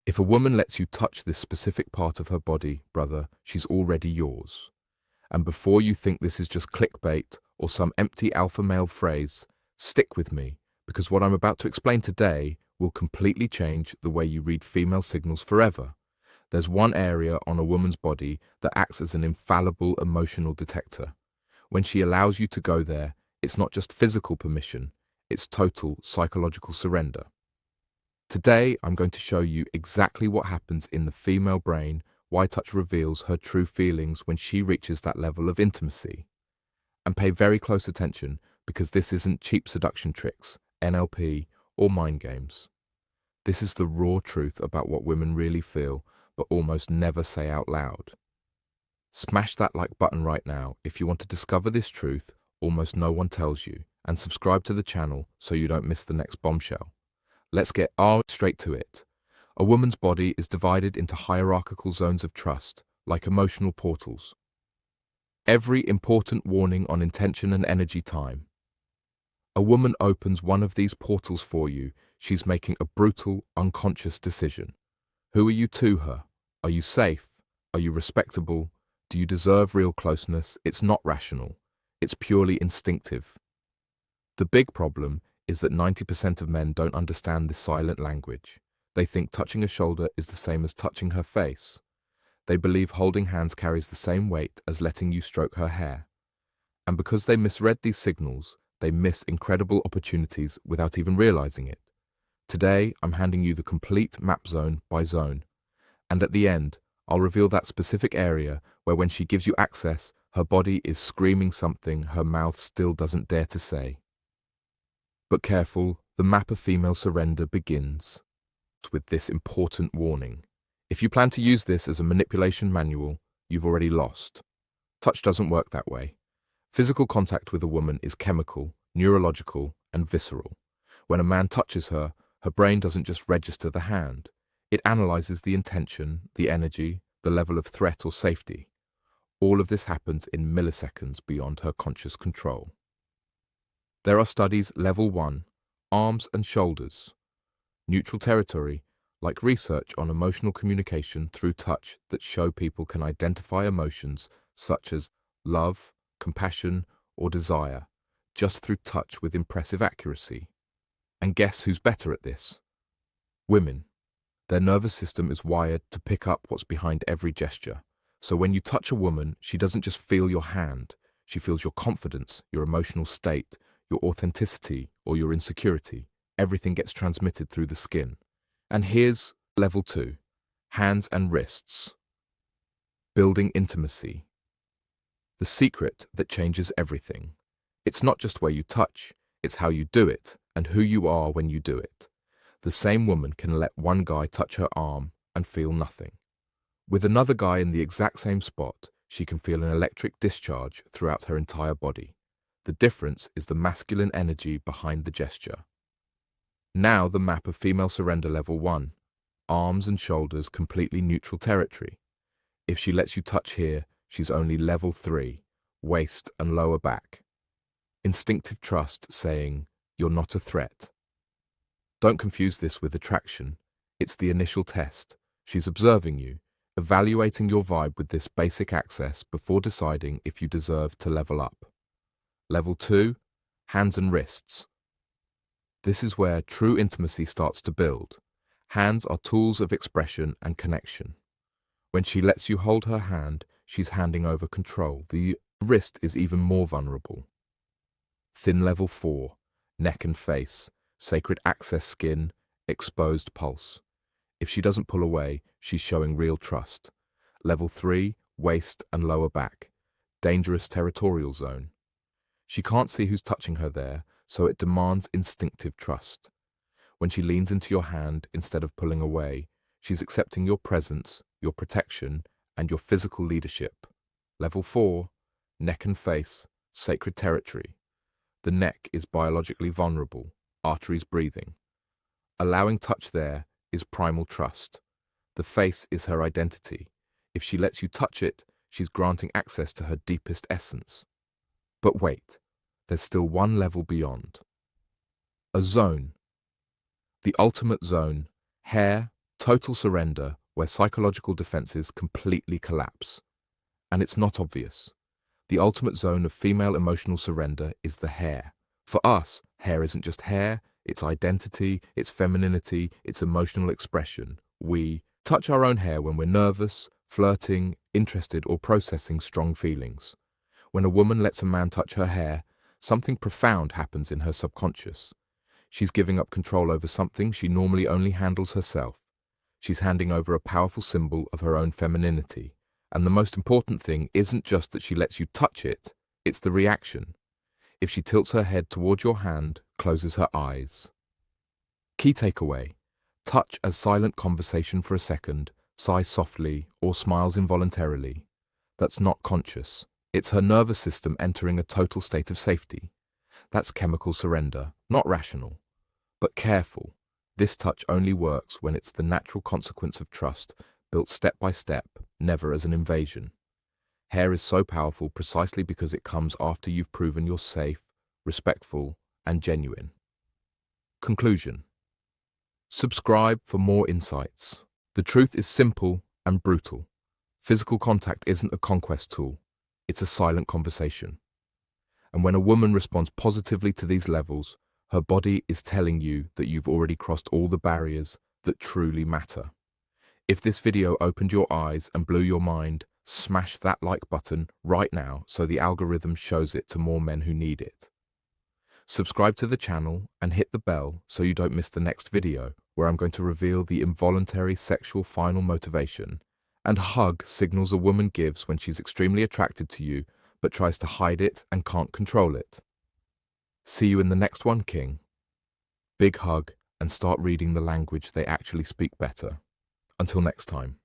If a woman lets you touch this specific part of her body, brother, she's already yours. And before you think this is just clickbait or some empty alpha male phrase, stick with me, because what I'm about to explain today will completely change the way you read female signals forever. There's one area on a woman's body that acts as an infallible emotional detector. When she allows you to go there, it's not just physical permission, it's total psychological surrender. Today, I'm going to show you exactly what happens in the female brain, why touch reveals her true feelings when she reaches that level of intimacy. And pay very close attention, because this isn't cheap seduction tricks, NLP, or mind games. This is the raw truth about what women really feel, but almost never say out loud. Smash that like button right now if you want to discover this truth almost no one tells you, and subscribe to the channel so you don't miss the next bombshell. Let's get straight to it. A woman's body is divided into hierarchical zones of trust, like emotional portals. Every important warning on intention and energy time. A woman opens one of these portals for you, she's making a brutal, unconscious decision. Who are you to her? Are you safe? Are you respectable? Do you deserve real closeness? It's not rational. It's purely instinctive. The big problem is that 90% of men don't understand this silent language. They think touching a shoulder is the same as touching her face. They believe holding hands carries the same weight as letting you stroke her hair. And because they misread these signals, they miss incredible opportunities without even realizing it. Today, I'm handing you the complete map zone by zone. And at the end, I'll reveal that specific area where when she gives you access, her body is screaming something her mouth still doesn't dare to say. But careful, the map of female surrender begins with this important warning. If you plan to use this as a manipulation manual, you've already lost. Touch doesn't work that way. Physical contact with a woman is chemical, neurological, and visceral. When a man touches her, her brain doesn't just register the hand. It analyzes the intention, the energy, the level of threat or safety. All of this happens in milliseconds beyond her conscious control. There are studies level 1, arms and shoulders. Neutral territory, like research on emotional communication through touch that show people can identify emotions such as love, compassion, or desire, just through touch with impressive accuracy. And guess who's better at this? Women. Their nervous system is wired to pick up what's behind every gesture. So when you touch a woman, she doesn't just feel your hand, she feels your confidence, your emotional state, your authenticity, or your insecurity. Everything gets transmitted through the skin. And here's level 2, hands and wrists. Building intimacy. The secret that changes everything. It's not just where you touch, it's how you do it and who you are when you do it. The same woman can let one guy touch her arm and feel nothing. With another guy in the exact same spot, she can feel an electric discharge throughout her entire body. The difference is the masculine energy behind the gesture. Now the map of female surrender level 1, arms and shoulders completely neutral territory. If she lets you touch here, she's only level 3, waist and lower back. Instinctive trust saying, you're not a threat. Don't confuse this with attraction. It's the initial test. She's observing you, evaluating your vibe with this basic access before deciding if you deserve to level up. Level 2, hands and wrists. This is where true intimacy starts to build. Hands are tools of expression and connection. When she lets you hold her hand, she's handing over control. The wrist is even more vulnerable. Thin level 4, neck and face, sacred access skin, exposed pulse. If she doesn't pull away, she's showing real trust. Level 3, waist and lower back, dangerous territorial zone. She can't see who's touching her there, so it demands instinctive trust. When she leans into your hand instead of pulling away, she's accepting your presence, your protection, and your physical leadership. Level 4, neck and face, sacred territory. The neck is biologically vulnerable, arteries breathing. Allowing touch there is primal trust. The face is her identity. If she lets you touch it, she's granting access to her deepest essence. But wait, there's still one level beyond. A zone. The ultimate zone, hair, Total surrender, where psychological defenses completely collapse. And it's not obvious. The ultimate zone of female emotional surrender is the hair. For us, hair isn't just hair, it's identity, it's femininity, it's emotional expression. We touch our own hair when we're nervous, flirting, interested, or processing strong feelings. When a woman lets a man touch her hair, something profound happens in her subconscious. She's giving up control over something she normally only handles herself. She's handing over a powerful symbol of her own femininity. And the most important thing isn't just that she lets you touch it, it's the reaction. If she tilts her head toward your hand, closes her eyes. Key takeaway: touch as silent conversation for a second, sighs softly, or smiles involuntarily. That's not conscious. It's her nervous system entering a total state of safety. That's chemical surrender, not rational. But careful. This touch only works when it's the natural consequence of trust, built step by step, never as an invasion. Hair is so powerful precisely because it comes after you've proven you're safe, respectful, and genuine. Conclusion. Subscribe for more insights. The truth is simple and brutal. Physical contact isn't a conquest tool, it's a silent conversation. And when a woman responds positively to these levels, her body is telling you that you've already crossed all the barriers that truly matter. If this video opened your eyes and blew your mind, smash that like button right now so the algorithm shows it to more men who need it. Subscribe to the channel and hit the bell so you don't miss the next video, where I'm going to reveal the involuntary sexual final motivation and hug signals a woman gives when she's extremely attracted to you but tries to hide it and can't control it. See you in the next one, King. Big hug, and start reading the language they actually speak better. Until next time.